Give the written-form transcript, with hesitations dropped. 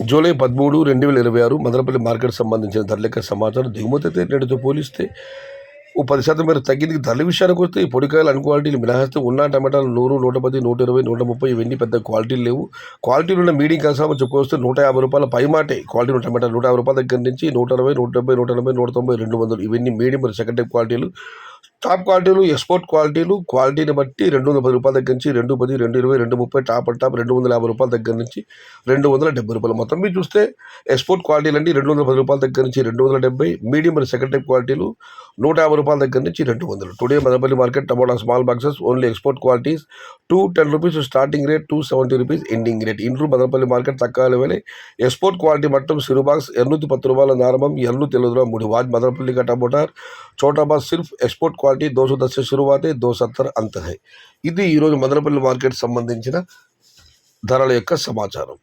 July 13, 2026 Madanapalle market సంబంధించిన ధరల యొక్క సమాచారం. దిగుమతి అయితే నేటితో పోలిస్తే ఓ 10% మేర తగ్గింది. ధరల విషయానికి వస్తే ఈ పొడికాయలు అన్ని క్వాలిటీలు మినహాయిస్తే ఉన్న టమాటాలు 100, 110, 120, 130 ఇవన్నీ పెద్ద క్వాలిటీలు లేవు. క్వాలిటీలు ఉన్న మీడియం కసామని చెప్పుకొస్తే ₹150 పై మాటే. క్వాలిటీ ఉన్న టమాటాలు ₹150 దగ్గర నుంచి 160, 170, 180, 190, 200 ఇవన్నీ మీడియం మరియు సెకండ్ టైప్ క్వాలిటీలు. టాప్ క్వాలిటీలు, ఎక్స్పోర్ట్ క్వాలిటీని బట్టి ₹210 దగ్గర నుంచి 210, 220, 230, టాప్ అండ్ టాప్ ₹250 దగ్గర నుంచి ₹270. మొత్తం మీరు చూస్తే ఎక్స్పోర్ట్ క్వాలిటీలు అండి ₹210 దగ్గర నుంచి 270, మీడియం మరియు సెకండ్ టైప్ క్వాలిటీలు ₹150 దగ్గర నుంచి 200. టుడే మదనపల్లి మార్కెట్ టమాటా small boxes only export qualities ₹210 starting rate, ₹270 ending rate. ఇంట్లో మదనపల్లి మార్కెట్ తక్కువ లెవెల్ एक्सपोर्ट क्वालिटी मट्टम सिरु बाक्स ₹210 नारंभम ₹203 मुड़ी आज मदनपल्ली का टमाटर छोटा बाक्स सिर्फ एक्सपोर्ट क्वालिटी 210 से शुरुआत है, 270 अंत है. ఇది ఈరోజు మదనపల్లి మార్కెట్ సంబంధించిన ధరల యొక్క సమాచారం.